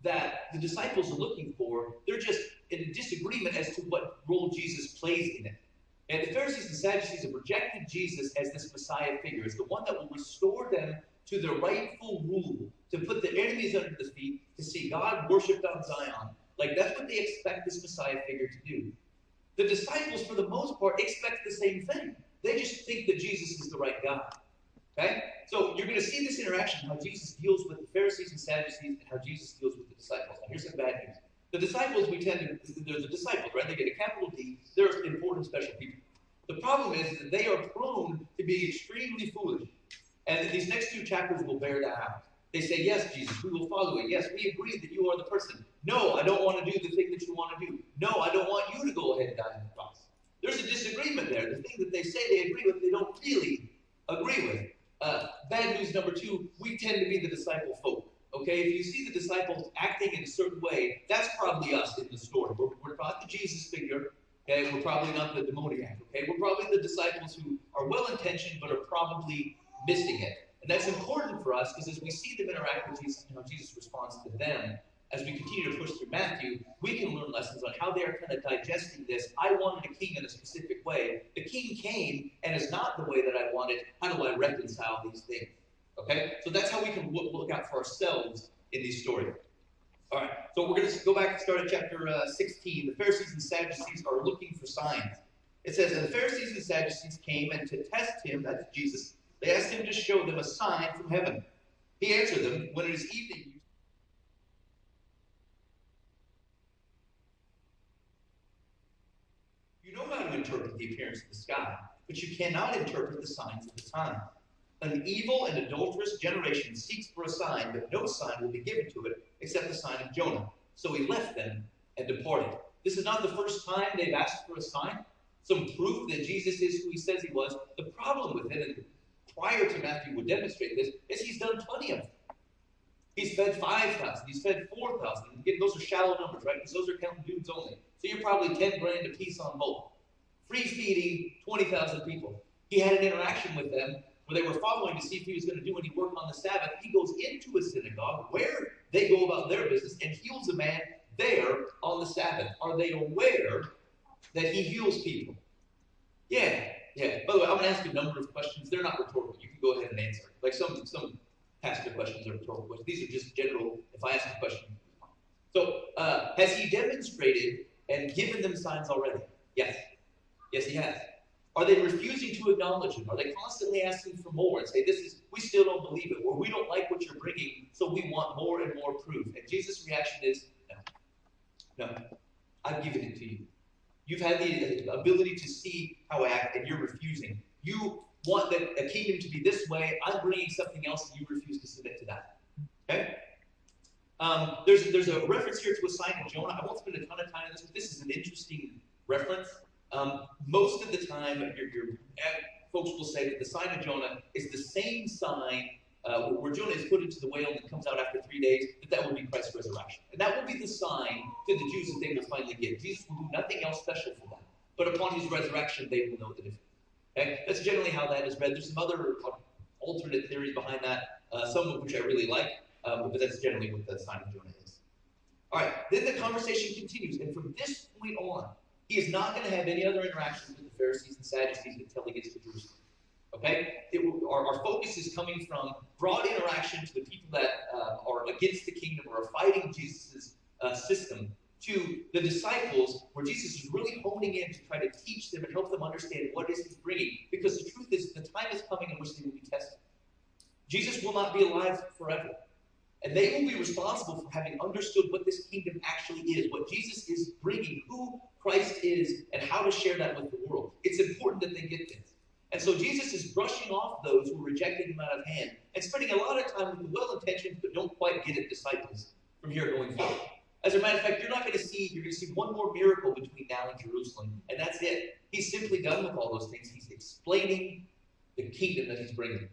that the disciples are looking for. They're just in a disagreement as to what role Jesus plays in it. And the Pharisees and Sadducees have rejected Jesus as this Messiah figure, as the one that will restore them to their rightful rule, to put their enemies under their feet, to see God worshipped on Zion. Like, that's what they expect this Messiah figure to do. The disciples, for the most part, expect the same thing. They just think that Jesus is the right guy. Okay? So you're going to see this interaction, how Jesus deals with the Pharisees and Sadducees, and how Jesus deals with the disciples. Now, here's some bad news. The disciples, they're the disciples, right? They get a capital D. They're important, special people. The problem is that they are prone to be extremely foolish. And these next two chapters will bear that out. They say, yes, Jesus, we will follow you. Yes, we agree that you are the person. No, I don't want to do the thing that you want to do. No, I don't want you to go ahead and die on the cross. There's a disagreement there. The thing that they say they agree with, they don't really agree with. Bad news number two, we tend to be the disciple folk. Okay, if you see the disciples acting in a certain way, that's probably us in the story. We're not the Jesus figure. Okay, we're probably not the demoniac. Okay, we're probably the disciples who are well-intentioned but are probably missing it. And that's important for us because as we see them interact with Jesus and how Jesus responds to them, as we continue to push through Matthew, we can learn lessons on how they are kind of digesting this. I wanted a king in a specific way. The king came and is not the way that I wanted. How do I reconcile these things? Okay, so that's how we can look out for ourselves in these stories. All right, so we're going to go back and start at chapter 16. The Pharisees and Sadducees are looking for signs. It says, and the Pharisees and Sadducees came, and to test him, that's Jesus, they asked him to show them a sign from heaven. He answered them, when it is evening, you know how to interpret the appearance of the sky, but you cannot interpret the signs of the time. An evil and adulterous generation seeks for a sign, but no sign will be given to it except the sign of Jonah. So he left them and departed. This is not the first time they've asked for a sign, some proof that Jesus is who he says he was. The problem with it, and prior to Matthew would demonstrate this, is he's done plenty of them. He's fed 5,000. He's fed 4,000. Again, those are shallow numbers, right? Because those are counting dudes only. So you're probably 10 grand a piece on both. Free feeding 20,000 people. He had an interaction with them where they were following to see if he was going to do any work on the Sabbath. He goes into a synagogue where they go about their business and heals a man there on the Sabbath. Are they aware that he heals people? Yeah. By the way, I'm going to ask a number of questions. They're not rhetorical. You can go ahead and answer. Like some pastor questions are rhetorical questions. These are just general, if I ask a question. So, has he demonstrated and given them signs already? Yes. Yes, he has. Are they refusing to acknowledge him? Are they constantly asking for more and say, we still don't believe it, or we don't like what you're bringing, so we want more and more proof? And Jesus' reaction is, no, I've given it to you. You've had the ability to see how I act, and you're refusing. You want a kingdom to be this way. I'm bringing something else, and you refuse to submit to that. Okay? There's a reference here to a sign of Jonah. I won't spend a ton of time on this, but this is an interesting reference. Most of the time, folks will say that the sign of Jonah is the same sign where Jonah is put into the whale and comes out after 3 days, that will be Christ's resurrection. And that will be the sign to the Jews that they will finally get. Jesus will do nothing else special for them. But upon his resurrection, they will know the difference. Okay? That's generally how that is read. There's some other alternate theories behind that, some of which I really like, but that's generally what the sign of Jonah is. All right, then the conversation continues. And from this point on, he is not going to have any other interactions with the Pharisees and Sadducees until he gets to Jerusalem. Okay? Our focus is coming from broad interaction to the people that are against the kingdom or are fighting Jesus' system, to the disciples, where Jesus is really honing in to try to teach them and help them understand what it is he's bringing. Because the truth is, the time is coming in which they will be tested. Jesus will not be alive forever. And they will be responsible for having understood what this kingdom actually is, what Jesus is bringing, who Christ is, and how to share that with the world. It's important that they get this. And so Jesus is brushing off those who rejected him out of hand and spending a lot of time with the well-intentioned but don't quite get it disciples from here going forward. As a matter of fact, you're going to see one more miracle between now and Jerusalem, and that's it. He's simply done with all those things. He's explaining the kingdom that he's bringing.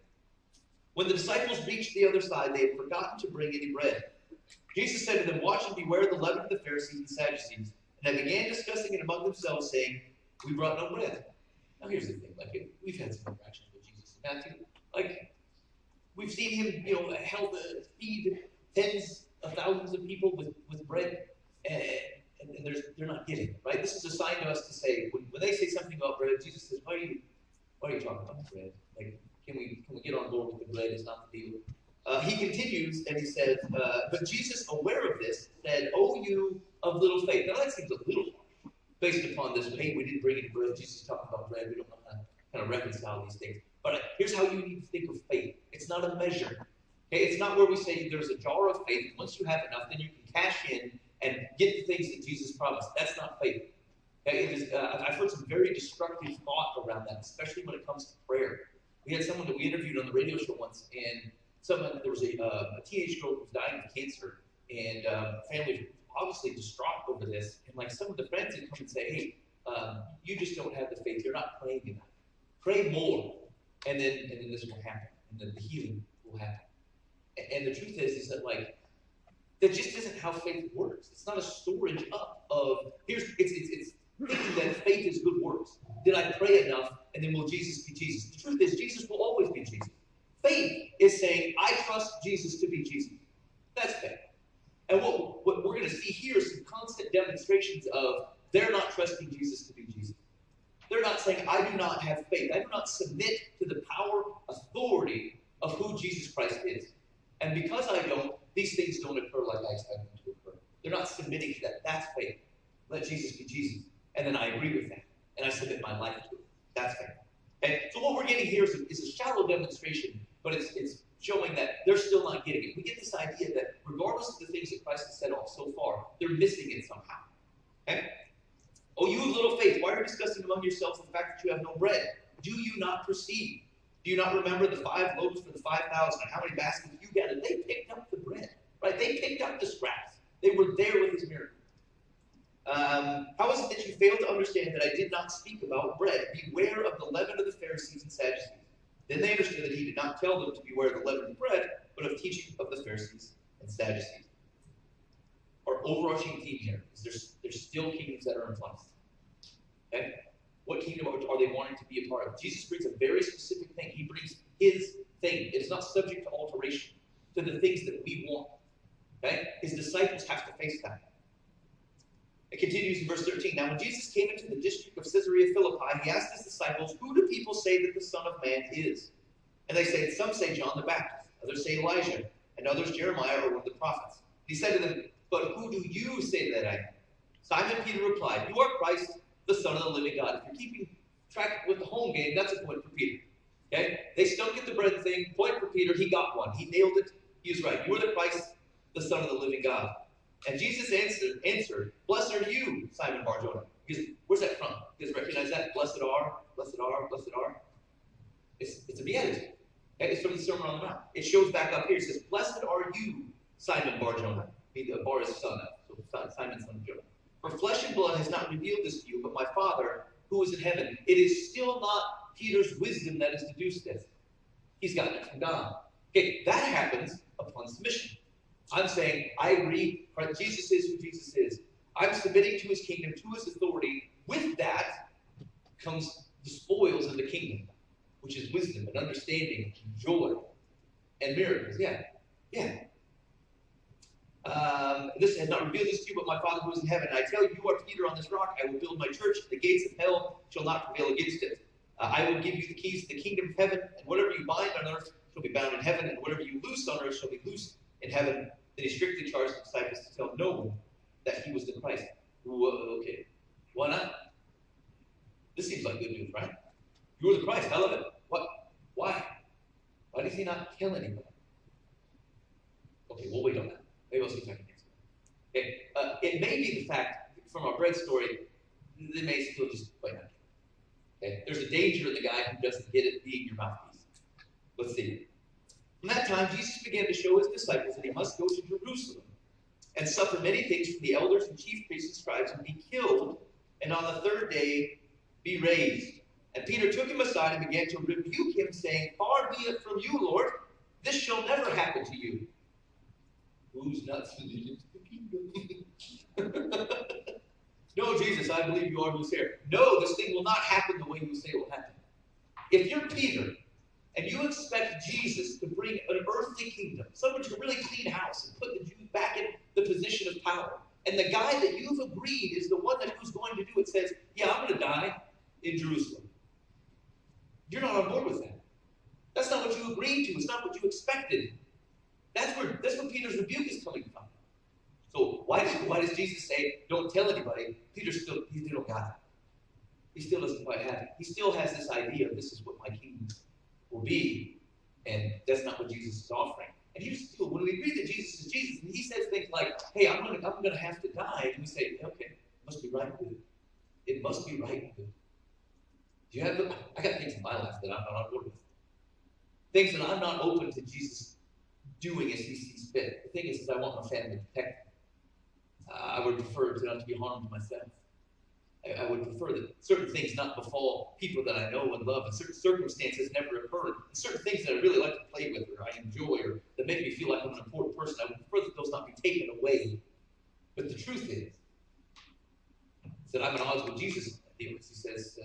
When the disciples reached the other side, they had forgotten to bring any bread. Jesus said to them, "Watch and beware the leaven of the Pharisees and Sadducees." And they began discussing it among themselves, saying, "We brought no bread." Now here's the thing, we've had some interactions with Jesus in Matthew. We've seen him, feed tens of thousands of people with bread, and they're not getting it, right? This is a sign to us to say, when they say something about bread, Jesus says, why are you talking about bread? Like, can we get on board with the bread? It's not the deal. He continues and he says, but Jesus, aware of this, said, "O you of little faith." Now that seems a little harsh, based upon this. Hey, we didn't bring any bread. Jesus is talking about bread. We don't know how to kind of reconcile these things. But here's how you need to think of faith. It's not a measure. Okay, it's not where we say there's a jar of faith. Once you have enough, then you can cash in and get the things that Jesus promised. That's not faith. Okay, it is. I've heard some very destructive thought around that, especially when it comes to prayer. We had someone that we interviewed on the radio show once, and there was a teenage girl who was dying of cancer, and family was obviously distraught over this. And like some of the friends would come and say, "Hey, you just don't have the faith. You're not praying enough. Pray more, and then this will happen, and then the healing will happen." And the truth is that like that just isn't how faith works. It's not a storage up of it's thinking that faith is good works. Did I pray enough? And then will Jesus be Jesus? The truth is Jesus will always be Jesus. Faith is saying, I trust Jesus to be Jesus. That's faith. And what we're going to see here is some constant demonstrations of they're not trusting Jesus to be Jesus. They're not saying, I do not have faith. I do not submit to the power, authority of who Jesus Christ is. And because I don't, these things don't occur like I expect them to occur. They're not submitting to that. That's faith. Let Jesus be Jesus. And then I agree with that. And I submit my life to it. That's faith. Okay? So what we're getting here is a shallow demonstration, but it's showing that they're still not getting it. We get this idea that regardless of the things that Christ has said off so far, they're missing it somehow. Okay? Oh, you of little faith, why are you discussing among yourselves the fact that you have no bread? Do you not perceive? Do you not remember the 5 loaves for the 5,000 and how many baskets you gathered? They picked up the bread, right? They picked up the scraps. They were there with his miracle. How is it that you fail to understand that I did not speak about bread? Beware of the leaven of the Pharisees and Sadducees. Then they understood that he did not tell them to beware of the leaven of bread, but of teaching of the Pharisees and Sadducees. Our overarching theme here is there's still kingdoms that are in place. Okay? What kingdom are they wanting to be a part of? Jesus brings a very specific thing. He brings his thing. It is not subject to alteration to the things that we want. Okay? His disciples have to face that. It continues in verse 13. Now when Jesus came into the district of Caesarea Philippi, he asked his disciples, who do people say that the Son of Man is? And they said, some say John the Baptist, others say Elijah, and others Jeremiah or one of the prophets. He said to them, but who do you say that I am? Simon Peter replied, you are Christ, the Son of the living God. If you're keeping track with the home game, that's a point for Peter. Okay? They stunk at the bread thing. Point for Peter. He got one. He nailed it. He was right. You are the Christ, the Son of the living God. And Jesus answered, blessed are you, Simon Bar-Jonah. Because where's that from? You guys recognize that? Blessed are, blessed are, blessed are. It's a beatitude. Okay? It's from the Sermon on the Mount. It shows back up here. It says, blessed are you, Simon Bar-Jonah. Bar is son of, so Simon, son of Jonah. For flesh and blood has not revealed this to you, but my Father who is in heaven. It is still not Peter's wisdom that has deduced this. He's gotten it from God. Okay, that happens upon submission. I'm saying, I agree, right? Jesus is who Jesus is. I'm submitting to his kingdom, to his authority. With that comes the spoils of the kingdom, which is wisdom and understanding, and joy, and miracles. Yeah. This has not revealed this to you, but my Father who is in heaven. And I tell you, you are Peter on this rock. I will build my church. The gates of hell shall not prevail against it. I will give you the keys to the kingdom of heaven. And whatever you bind on earth shall be bound in heaven. And whatever you loose on earth shall be loosed in heaven. Then he strictly charged the disciples to tell no one that he was the Christ. Whoa, okay. Why not? This seems like good news, right? You are the Christ. I love it. What? Why? Why does he not tell anybody? Okay, we'll wait on that. Maybe I'll see if I can answer that. Okay. It may be the fact, from our bread story, they may still just play that. Okay. There's a danger in the guy who doesn't get it being your mouthpiece. Let's see. From that time, Jesus began to show his disciples that he must go to Jerusalem and suffer many things from the elders and chief priests and scribes and be killed, and on the third day be raised. And Peter took him aside and began to rebuke him, saying, far be it from you, Lord, this shall never happen to you. Who's not submitted to the kingdom? No, Jesus, I believe you are who's here. No, this thing will not happen the way you say it will happen. If you're Peter, and you expect Jesus to bring an earthly kingdom, someone to really clean house and put the Jews back in power. And the guy that you've agreed is the one who's going to do it says, yeah, I'm going to die in Jerusalem. You're not on board with that. That's not what you agreed to. It's not what you expected. That's where Peter's rebuke is coming from. So why does Jesus say, don't tell anybody? He still got it. He still doesn't quite have it. He still has this idea of this is what my kingdom will be. And that's not what Jesus is offering. And when we agree that Jesus is Jesus, and he says things like, hey, I'm gonna have to die, and we say, okay, it must be right and good. It must be right and good. I got things in my life that I'm not on board with. Things that I'm not open to Jesus doing as he sees fit. The thing is I want my family protected. I would prefer not to be harmed myself. I would prefer that certain things not befall people that I know and love, and certain circumstances never occur, and certain things that I really like to play with, or I enjoy, or that make me feel like I'm an important person. I would prefer that those not be taken away. But the truth is that I'm at odds with Jesus. He says,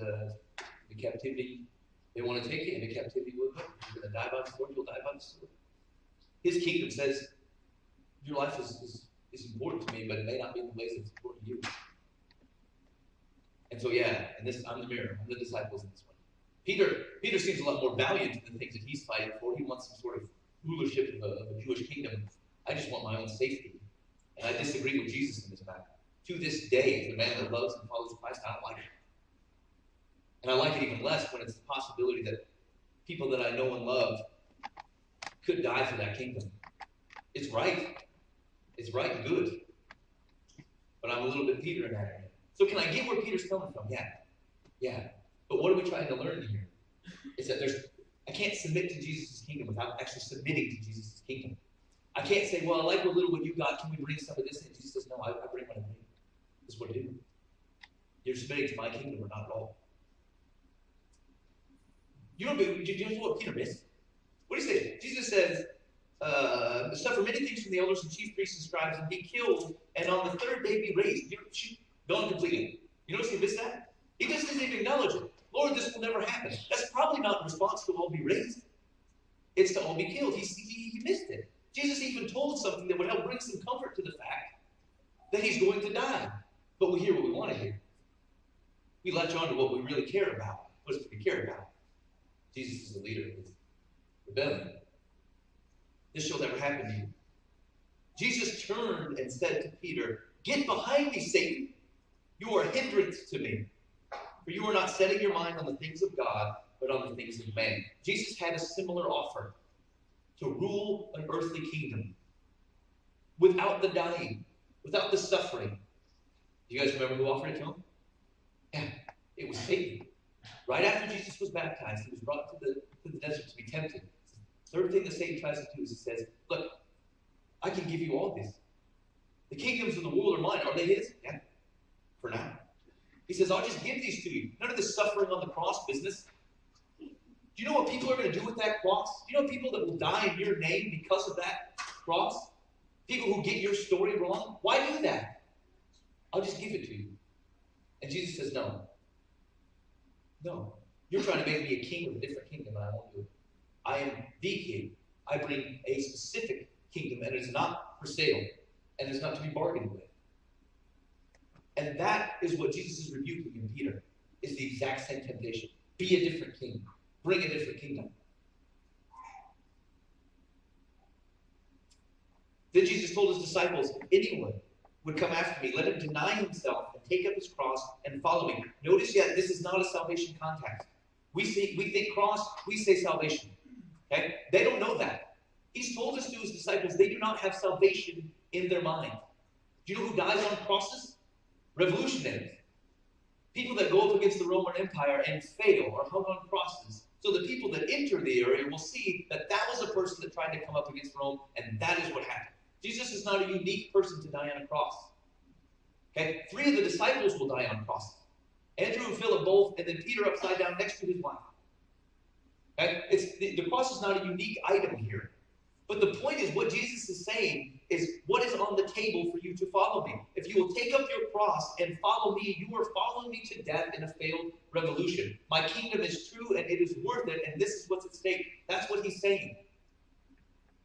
in captivity, they want to take you into captivity with them. You're going to die by the sword, you'll die by the sword. His kingdom says, your life is important to me, but it may not be in the ways that's important to you. And so, I'm the mirror. I'm the disciples in this one. Peter seems a lot more valiant in the things that he's fighting for. He wants some sort of rulership of a Jewish kingdom. I just want my own safety. And I disagree with Jesus in this matter. To this day, as a man that loves and follows Christ, I don't like it. And I like it even less when it's the possibility that people that I know and love could die for that kingdom. It's right. It's right and good. But I'm a little bit Peter in that area. So can I get where Peter's coming from? Yeah. But what are we trying to learn here? Is that I can't submit to Jesus' kingdom without actually submitting to Jesus' kingdom. I can't say, well, I like a little what you got. Can we bring some of this in? Jesus says, no, I bring what I bring. This is what I do. You're submitting to my kingdom or not at all. Do you know what Peter missed? What do you say? Jesus says, suffer many things from the elders and chief priests and scribes and be killed, and on the third day be raised. Gone completely. You notice he missed that? He just doesn't even acknowledge it. Lord, this will never happen. That's probably not in response to all be raised. It's to all be killed. He missed it. Jesus even told something that would help bring some comfort to the fact that he's going to die. But we hear what we want to hear. We latch on to what we really care about. What is it we care about? Jesus is the leader of this rebellion. This shall never happen to you. Jesus turned and said to Peter, get behind me, Satan. You are a hindrance to me. For you are not setting your mind on the things of God, but on the things of man. Jesus had a similar offer to rule an earthly kingdom without the dying, without the suffering. Do you guys remember who offered it to him? Yeah, it was Satan. Right after Jesus was baptized, he was brought to the desert to be tempted. The third thing that Satan tries to do is he says, look, I can give you all this. The kingdoms of the world are mine. Are they his? Yeah, for now. He says, I'll just give these to you. None of this suffering on the cross business. Do you know what people are going to do with that cross? Do you know people that will die in your name because of that cross? People who get your story wrong? Why do that? I'll just give it to you. And Jesus says, no. No. You're trying to make me a king of a different kingdom, and I won't do it. I am the king. I bring a specific kingdom, and it is not for sale, and it's not to be bargained with. And that is what Jesus is rebuking in Peter, is the exact same temptation. Be a different king. Bring a different kingdom. Then Jesus told his disciples, if anyone would come after me, let him deny himself and take up his cross and follow me. Notice yet, this is not a salvation context. We think cross, we say salvation. Okay? They don't know that. He's told us to his disciples, they do not have salvation in their mind. Do you know who dies on crosses? Revolutionaries. People that go up against the Roman Empire and fail are hung on crosses. So the people that enter the area will see that that was a person that tried to come up against Rome, and that is what happened. Jesus is not a unique person to die on a cross. Okay? 3 of the disciples will die on crosses. Andrew and Philip both, and then Peter upside down next to his wife. Okay? The cross is not a unique item here. But the point is, what Jesus is saying is, what is on the table for you to follow me? If you will take up your cross and follow me, you are following me to death in a failed revolution. My kingdom is true and it is worth it, and this is what's at stake. That's what he's saying.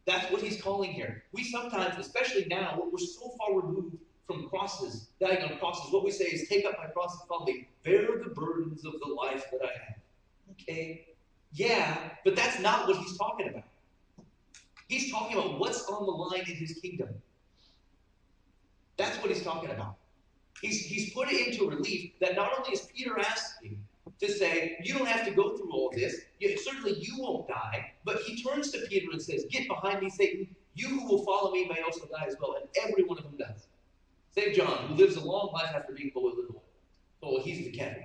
That's what he's calling here. We sometimes, especially now, we're so far removed from crosses, dying on crosses. What we say is, take up my cross and follow me. Bear the burdens of the life that I have. Okay, yeah, but that's not what he's talking about. He's talking about what's on the line in his kingdom. That's what he's talking about. He's put it into relief that not only is Peter asking to say, you don't have to go through all this, certainly you won't die, but he turns to Peter and says, get behind me, Satan. You who will follow me may also die as well. And every one of them does. Save John, who lives a long life after being boiled in oil. So he's the captain.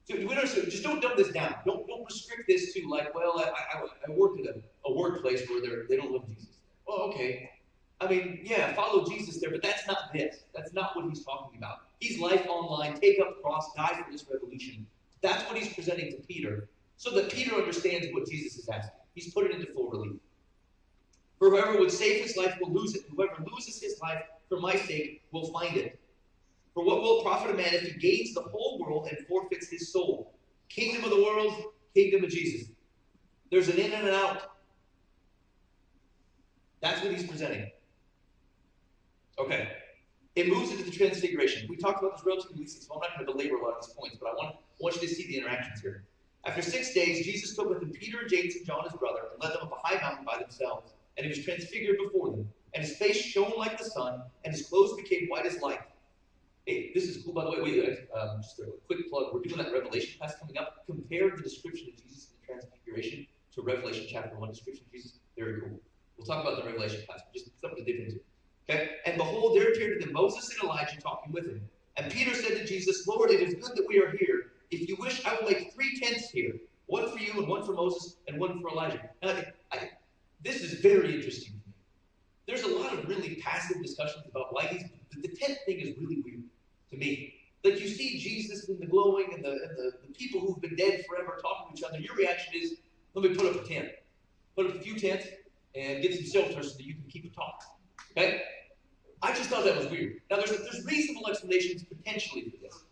So just don't dumb this down. Don't restrict this to like, well, I work at a workplace where they don't love Jesus. Well, okay. I mean, yeah, follow Jesus there, but that's not this. That's not what he's talking about. He's life online, take up the cross, die for this revolution. That's what he's presenting to Peter, so that Peter understands what Jesus is asking. He's put it into full relief. For whoever would save his life will lose it. Whoever loses his life for my sake will find it. For what will it profit a man if he gains the whole world and forfeits his soul? Kingdom of the world, kingdom of Jesus. There's an in and an out. That's what he's presenting. Okay. It moves into the transfiguration. We talked about this relatively recently, so I'm not going to belabor a lot of these points, but I want you to see the interactions here. After 6 days, Jesus took with him Peter and James and John, his brother, and led them up a high mountain by themselves. And he was transfigured before them. And his face shone like the sun, and his clothes became white as light. Hey, this is cool, by the way. Just a quick plug. We're doing that Revelation class coming up. Compare the description of Jesus in the Transfiguration to Revelation chapter 1 description of Jesus. Very cool. We'll talk about the Revelation class, but just something to dip into. Okay? And behold, there appeared to them Moses and Elijah talking with him. And Peter said to Jesus, Lord, it is good that we are here. If you wish, I will make 3 tents here. One for you, and one for Moses, and one for Elijah. Now, this is very interesting to me. There's a lot of really passive discussions about why the tent thing is really weird to me. Like, you see Jesus in the glowing and the people who've been dead forever talking to each other. Your reaction is, let me put up a tent. Put up a few tents and get some shelter so that you can keep a talk. Okay? I just thought that was weird. Now, there's reasonable explanations potentially for this.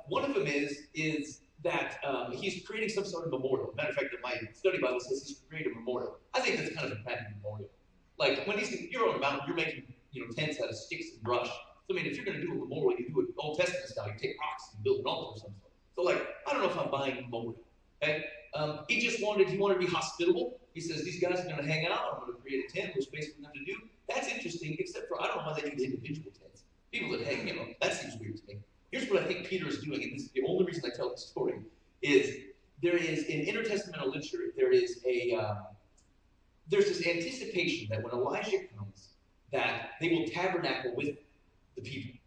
One of them is that he's creating some sort of memorial. Matter of fact, my study Bible says he's creating a memorial. I think that's kind of a crappy memorial. Like, when you're on a mountain, you're making tents out of sticks and brush. So, I mean, if you're going to do a memorial, you do it Old Testament style. You take rocks and build an altar or something. So, like, I don't know if I'm buying a memorial. Okay? He wanted to be hospitable. He says, these guys are going to hang out. I'm going to create a tent with space for them to do. That's interesting, except for I don't know how they do the individual tents. People that hang, that seems weird to me. Here's what I think Peter is doing, and this is the only reason I tell the story, is there is, in intertestamental literature, there's this anticipation that when Elijah comes, that they will tabernacle with the people.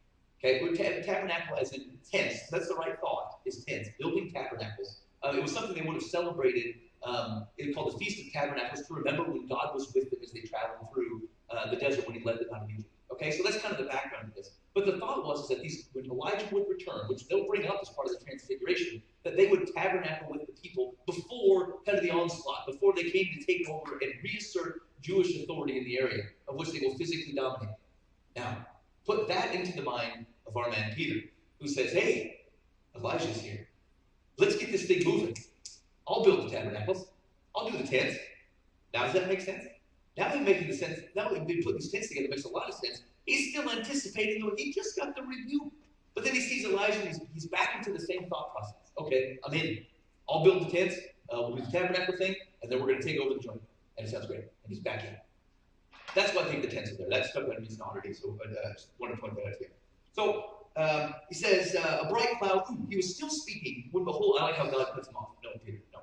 Okay, tabernacle as in tents. That's the right thought, is tents, building tabernacles. It was something they would have celebrated. It's called the Feast of Tabernacles, to remember when God was with them as they traveled through the desert when he led them out of Egypt. Okay, so that's kind of the background of this. But the thought was that when Elijah would return, which they'll bring up as part of the Transfiguration, that they would tabernacle with the people before kind of the onslaught, before they came to take over and reassert Jewish authority in the area, of which they will physically dominate. Now, put that into the mind of our man Peter, who says, hey, Elijah's here. Let's get this thing moving. I'll build the tabernacles. I'll do the tents. Now, does that make sense? Now they're making the sense. Now they've been putting these tents together. It makes a lot of sense. He's still anticipating, though. He just got the review. But then he sees Elijah, and he's back into the same thought process. Okay, I'm in. I'll build the tents. We'll do the tabernacle thing, and then we're going to take over the joint. And it sounds great. And he's back in. That's why I think the tents are there. That's stuff that means already. So I just want to point that out here. So he says, a bright cloud. He was still speaking when behold, I like how God cuts him off. No, Peter, no.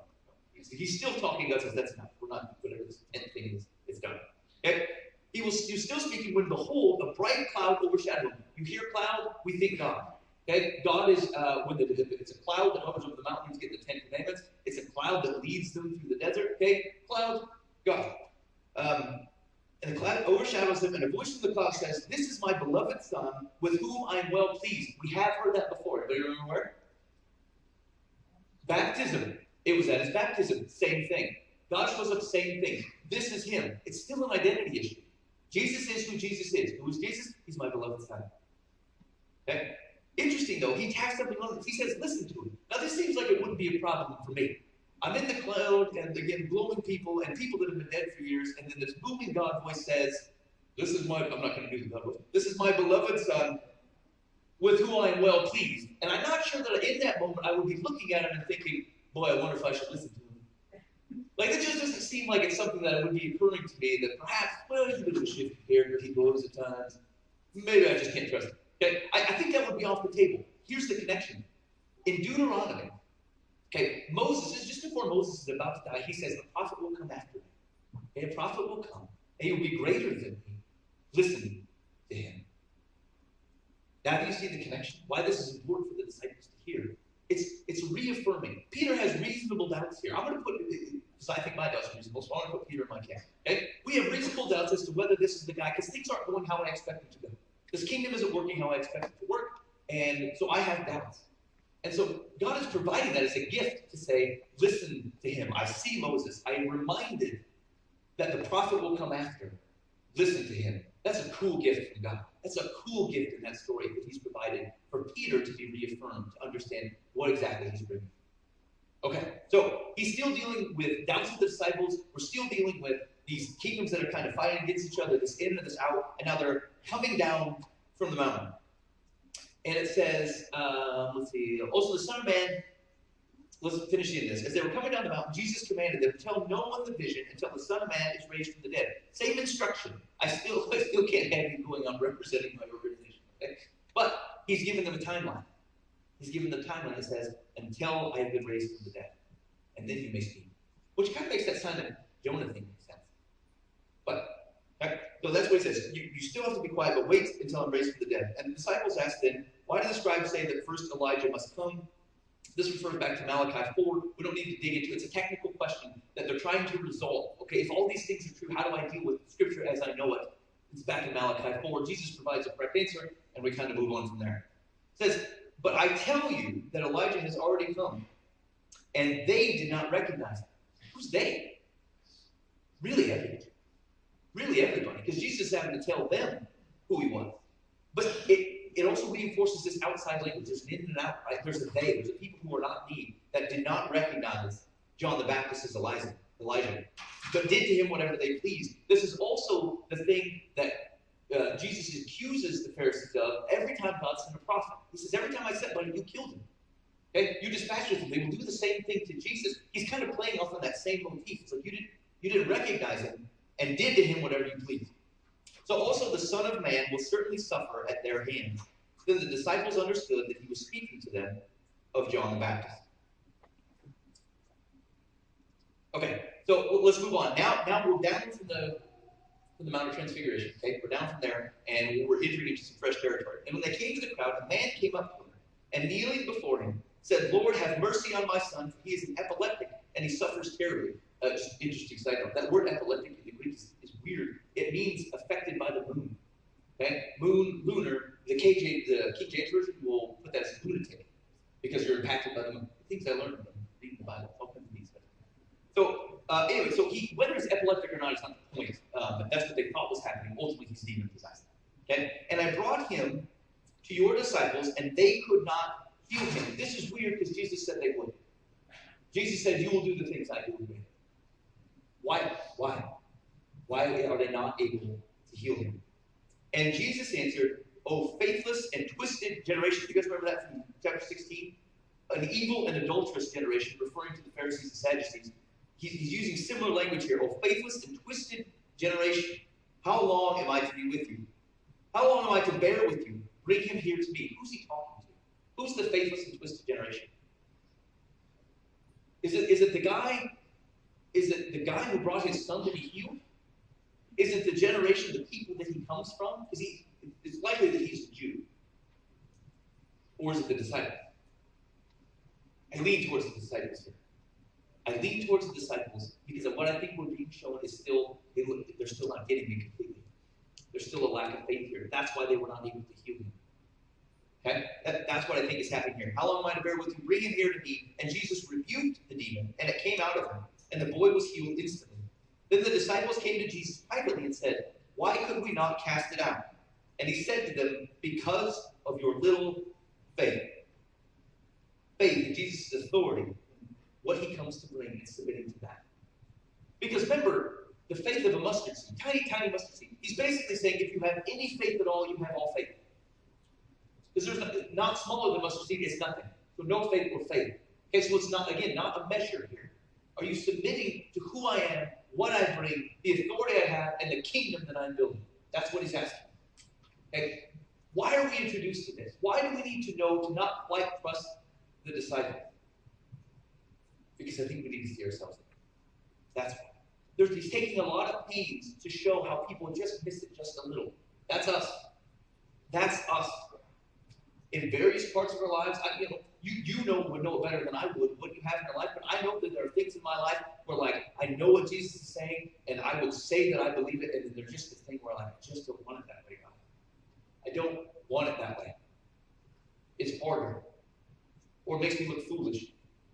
He's still talking. God says, that's enough. We're not, whatever this tent thing is, it's done. Okay? He was still speaking when behold, a bright cloud overshadowed him. You hear cloud, we think God. Okay? God is, it's a cloud that hovers over the mountains, get the 10 Commandments. It's a cloud that leads them through the desert. Okay? Cloud, God. And the cloud overshadows him, and a voice from the cloud says, this is my beloved Son, with whom I am well pleased. We have heard that before. Anybody remember where? Baptism. It was at his baptism. Same thing. God shows up, same thing. This is him. It's still an identity issue. Jesus is who Jesus is. Who is Jesus? He's my beloved Son. Okay? Interesting, though. He tacks something on this. He says, listen to him. Now, this seems like it wouldn't be a problem for me. I'm in the cloud, and again, glowing people, and people that have been dead for years, and then this booming God voice says, I'm not going to do the God voice, this is my beloved Son, with whom I am well pleased. And I'm not sure that in that moment I would be looking at him and thinking, boy, I wonder if I should listen to him. Like, it just doesn't seem like it's something that would be occurring to me that perhaps, well, he's a bit of a shifty character, he blows at times. Maybe I just can't trust him. Okay? I think that would be off the table. Here's the connection. In Deuteronomy, okay, Moses, just before Moses is about to die, he says, the prophet will come after me. Okay, a prophet will come, and he will be greater than me. Listen to him. Now do you see the connection? Why this is important for the disciples to hear? It's reaffirming. Peter has reasonable doubts here. I'm going to put it, because I think my doubts are reasonable, so I'm going to put Peter in my camp. Okay? We have reasonable doubts as to whether this is the guy, because things aren't going how I expect them to go. This kingdom isn't working how I expect it to work, and so I have doubts. And so God is providing that as a gift to say, listen to him. I see Moses. I am reminded that the prophet will come after. Listen to him. That's a cool gift from God. That's a cool gift in that story that he's provided for Peter to be reaffirmed, to understand what exactly he's bringing. Okay, so he's still dealing with doubts of the disciples. We're still dealing with these kingdoms that are kind of fighting against each other, this in and this out, and now they're coming down from the mountain. And it says, let's see, also the Son of Man, let's finish in this. As they were coming down the mountain, Jesus commanded them, tell no one the vision until the Son of Man is raised from the dead. Same instruction. I still can't have you going on representing my organization. Okay? But he's given them a timeline. He's given them a timeline that says, until I have been raised from the dead. And then you may speak. Which kind of makes that Simon Jonah thing make sense. But, okay, so that's what he says. You still have to be quiet, but wait until I'm raised from the dead. And the disciples asked then, why do the scribes say that first Elijah must come? This refers back to Malachi 4. We don't need to dig into it. It's a technical question that they're trying to resolve. Okay, if all these things are true, how do I deal with Scripture as I know it? It's back in Malachi 4. Jesus provides a correct answer, and we kind of move on from there. It says, but I tell you that Elijah has already come, and they did not recognize him. Who's they? Really everybody. Really everybody. Because Jesus is having to tell them who he was. But it also reinforces this outside language. There's an in and out, right? There's a they. There's a people who are not me that did not recognize John the Baptist as Elijah, but did to him whatever they pleased. This is also the thing that Jesus accuses the Pharisees of every time God sent a prophet. He says, every time I sent one, you killed him. Okay? You dispatched with him. They will do the same thing to Jesus. He's kind of playing off on that same motif. It's like you didn't recognize him and did to him whatever you pleased. So also the Son of Man will certainly suffer at their hands. Then the disciples understood that he was speaking to them of John the Baptist. Okay, so let's move on. Now we're down from the Mount of Transfiguration. Okay, we're down from there, and we're entering into some fresh territory. And when they came to the crowd, a man came up to him, and kneeling before him, said, Lord, have mercy on my son, for he is an epileptic, and he suffers terribly. Just interesting side note. That word epileptic in the Greek is weird. It means affected by the moon. Okay? Moon, lunar. The King James Version will put that as lunatic because you're impacted by the moon. The things I learned from reading the Bible. All kinds of these things. So, anyway, so whether he's epileptic or not is not the point. But that's what they thought was happening. Ultimately, he's demon-possessed. Okay? And I brought him to your disciples, and they could not heal him. This is weird because Jesus said they would. Jesus said, you will do the things I do with me. Why? Why are they not able to heal him? And Jesus answered, O faithless and twisted generation. Do you guys remember that from chapter 16? An evil and adulterous generation, referring to the Pharisees and Sadducees. He's using similar language here. O faithless and twisted generation. How long am I to be with you? How long am I to bear with you? Bring him here to me. Who's he talking to? Who's the faithless and twisted generation? Is it the guy? Is it the guy who brought his son to be healed? Is it the generation, the people that he comes from? It's likely that he's a Jew. Or is it the disciples? I lean towards the disciples here. I lean towards the disciples because of what I think we're being shown is still, they're still not getting it completely. There's still a lack of faith here. That's why they were not able to heal him. Okay? That's what I think is happening here. How long am I to bear with you? Bring him here to me. And Jesus rebuked the demon, and it came out of him. And the boy was healed instantly. Then the disciples came to Jesus privately and said, why could we not cast it out? And he said to them, because of your little faith. Faith in Jesus' authority what he comes to bring and submitting to that. Because remember, the faith of a mustard seed, tiny, tiny mustard seed. He's basically saying if you have any faith at all, you have all faith. Because there's not smaller than mustard seed, it's nothing. So no faith or faith. Okay, so it's not, again, not a measure here. Are you submitting to who I am, what I bring, the authority I have, and the kingdom that I'm building? That's what he's asking. Okay? Why are we introduced to this? Why do we need to know to not quite trust the disciples? Because I think we need to see ourselves in it. That's why. He's taking a lot of pains to show how people just miss it just a little. That's us. That's us. In various parts of our lives, you would know it better than I would what you have in your life, but I know that there are things in my life where, like, I know what Jesus is saying, and I would say that I believe it, and then there's just this thing where, like, I just don't want it that way, God. I don't want it that way. It's harder. Or it makes me look foolish.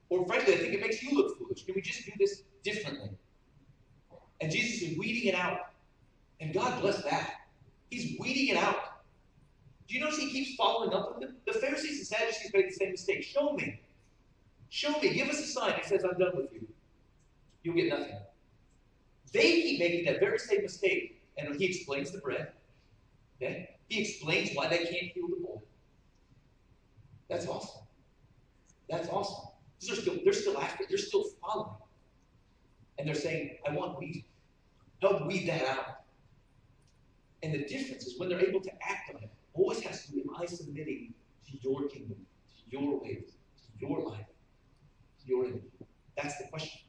Or frankly, I think it makes you look foolish. Can we just do this differently? And Jesus is weeding it out. And God bless that. He's weeding it out. Do you notice he keeps following up with them? The Pharisees and Sadducees made the same mistake. Show me. Show me. Give us a sign. He says, I'm done with you. You'll get nothing. They keep making that very same mistake. And he explains the bread. Okay? He explains why they can't heal the boy. That's awesome. That's awesome. They're still after it. They're still following. And they're saying, I want weed. Help weed that out. And the difference is when they're able to act on it, always has to be, am I submitting to your kingdom, to your ways, to your life, to your image? That's the question.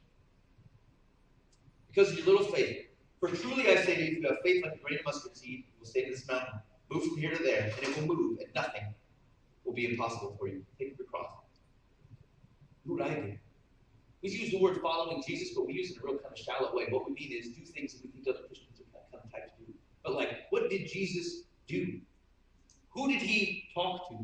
Because of your little faith. For truly I say to you, if you have faith like a grain of mustard seed, you will say to this mountain, move from here to there, and it will move, and nothing will be impossible for you. Take up your cross. Do what I do. We use the word following Jesus, but we use it in a real kind of shallow way. What we mean is do things that we think other Christians are kind of types do. But like, what did Jesus do? Who did he talk to?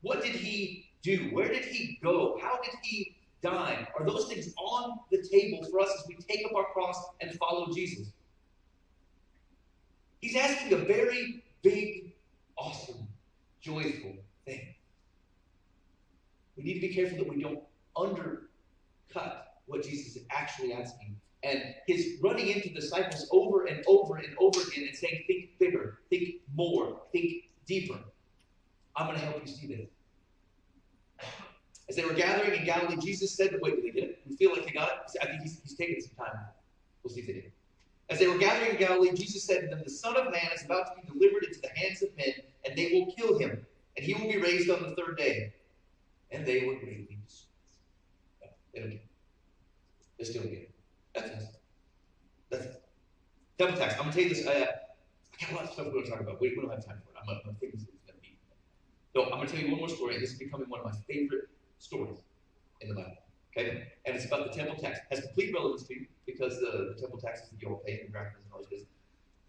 What did he do? Where did he go? How did he die? Are those things on the table for us as we take up our cross and follow Jesus? He's asking a very big, awesome, joyful thing. We need to be careful that we don't undercut what Jesus is actually asking. And his running into disciples over and over and over again and saying, think bigger, think more, think deeper. I'm going to help you see this. As they were gathering in Galilee, Jesus said, wait, did they get it? We feel like they got it? I think he's taking some time. We'll see if they did. As they were gathering in Galilee, Jesus said to them, the Son of Man is about to be delivered into the hands of men, and they will kill him, and he will be raised on the third day. And they were greatly distressed. No, they don't get it. They still don't get it. That's it. That's it. Temple tax. I'm going to tell you this. I got a lot of stuff we're going to talk about. We don't have time for it. I'm going to think this is going to be. So I'm going to tell you one more story, and this is becoming one of my favorite stories in the Bible. Okay? And it's about the temple tax. It has complete relevance to you because the temple taxes that you all pay and drachmas and all this business.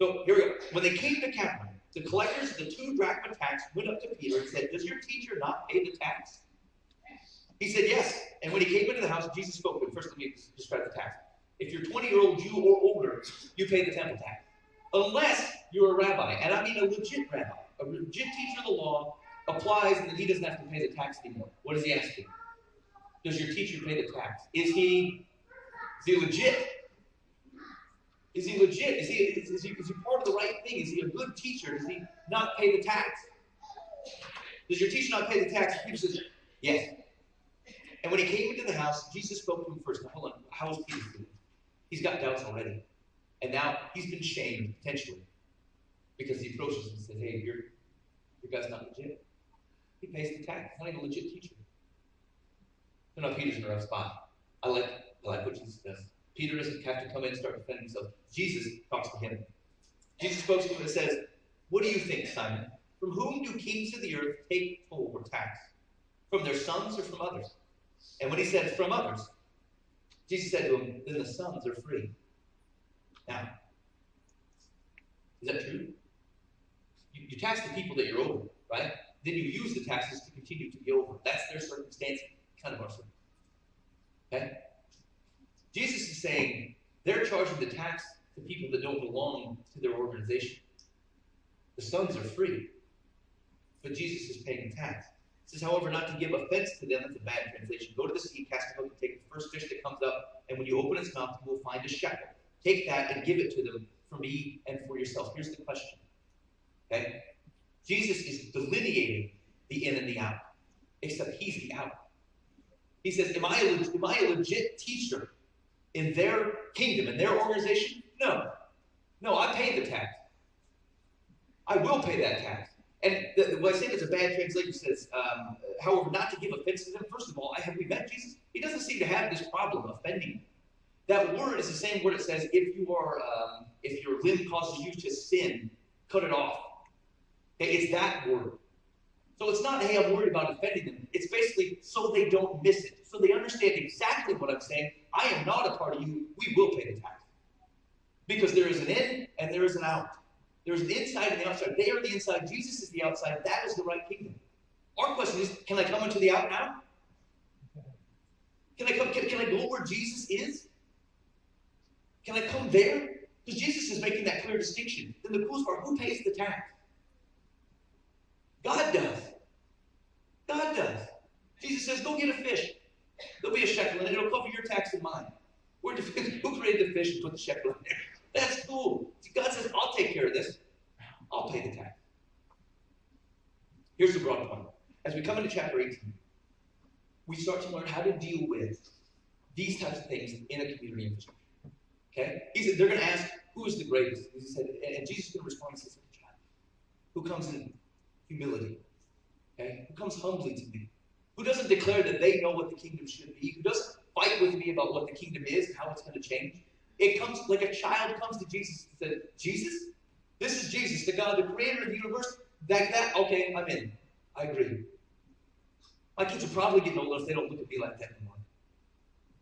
So here we go. When they came to Capernaum, the collectors of the 2 drachma tax went up to Peter and said, does your teacher not pay the tax? He said, yes. And when he came into the house, Jesus spoke to him. First, let me describe the tax. If you're 20-year-old Jew or older, you pay the temple tax. Unless you're a rabbi, and I mean a legit rabbi, a legit teacher of the law, applies and then he doesn't have to pay the tax anymore. What is he asking? Does your teacher pay the tax? Is he legit? Is he legit? Is he part of the right thing? Is he a good teacher? Does he not pay the tax? Does your teacher not pay the tax? Peter says, yes. And when he came into the house, Jesus spoke to him first. Now, hold on. How is Peter feeling? He's got doubts already. And now he's been shamed, potentially, because he approaches him and says, hey, your guy's not legit. He pays the tax. He's not even a legit teacher. So now Peter's in a rough spot. I like what Jesus does. Peter doesn't have to come in and start defending himself. Jesus talks to him. Jesus spoke to him and says, what do you think, Simon? From whom do kings of the earth take toll or tax? From their sons or from others? And when he said, from others, Jesus said to him, then the sons are free. Now, is that true? You tax the people that you're over, right? Then you use the taxes to continue to be over. That's their circumstance, kind of our circumstance. Okay? Jesus is saying they're charging the tax to people that don't belong to their organization. The sons are free, but Jesus is paying the tax. It says, however, not to give offense to them. That's a bad translation. Go to the sea, cast a hook, and take the first fish that comes up, and when you open its mouth, you will find a shekel. Take that and give it to them for me and for yourself. Here's the question. Okay? Jesus is delineating the in and the out, except he's the out. He says, am I a legit teacher in their kingdom, in their organization? No. No, I pay the tax. I will pay that tax. And what I say that's a bad translation says, however, not to give offense to them. First of all, have we met Jesus? He doesn't seem to have this problem offending. That word is the same word it says, if your limb causes you to sin, cut it off. Okay, it's that word. So it's not, hey, I'm worried about offending them. It's basically so they don't miss it. So they understand exactly what I'm saying. I am not a part of you. We will pay the tax. Because there is an in and there is an out. There's an inside and the outside. They are the inside. Jesus is the outside. That is the right kingdom. Our question is, can I come into the out now? Can I go where Jesus is? Can I come there? Because Jesus is making that clear distinction. Then the coolest part, who pays the tax? God does. God does. Jesus says, go get a fish. There'll be a shekel in it. It'll cover your tax and mine. Who created the fish and put the shekel in there? That's cool. God says, I'll take care of this. I'll pay the tax. Here's the broad point. As we come into chapter 18, we start to learn how to deal with these types of things in a community infrastructure. Okay? He said, they're going to ask, who is the greatest? He said, and Jesus is going to respond and say, a child who comes in humility, okay? Who comes humbly to me, who doesn't declare that they know what the kingdom should be, who doesn't fight with me about what the kingdom is and how it's going to change. It comes like a child comes to Jesus and said, Jesus? This is Jesus, the God, the creator of the universe. Okay, I'm in. I agree. My kids are probably getting older if they don't look at me like that anymore.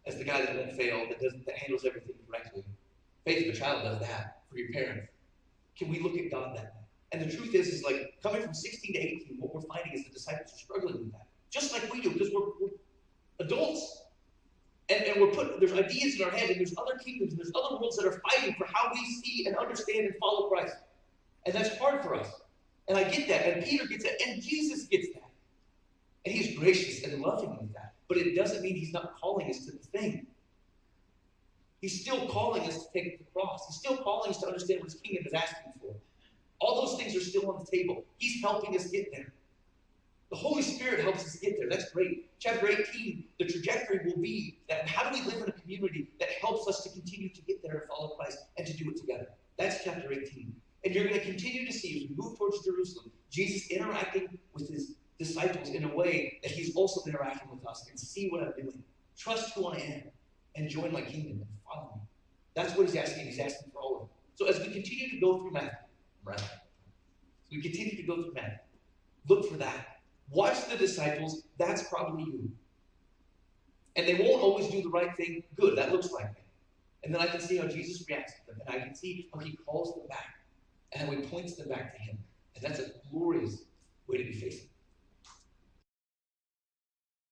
As the guy that won't fail, that handles everything correctly. Faith of a child does that for your parents. Can we look at God that way? And the truth is like coming from 16 to 18, what we're finding is the disciples are struggling with that. Just like we do, because we're adults. And there's ideas in our head, and there's other kingdoms, and there's other worlds that are fighting for how we see and understand and follow Christ. And that's hard for us. And I get that, and Peter gets that, and Jesus gets that. And he's gracious and loving with that. But it doesn't mean he's not calling us to the thing. He's still calling us to take the cross. He's still calling us to understand what his kingdom is asking for. All those things are still on the table. He's helping us get there. The Holy Spirit helps us get there. That's great. Chapter 18, the trajectory will be that how do we live in a community that helps us to continue to get there and follow Christ and to do it together. That's chapter 18. And you're going to continue to see, as we move towards Jerusalem, Jesus interacting with his disciples in a way that he's also interacting with us and see what I'm doing. Trust who I am and join my kingdom and follow me. That's what he's asking. He's asking for all of it. So as we continue to go through Matthew, right? We continue to go through Matthew. Look for that. Watch the disciples. That's probably you. And they won't always do the right thing. Good. That looks like me. And then I can see how Jesus reacts to them. And I can see how he calls them back. And how he points them back to him. And that's a glorious way to be facing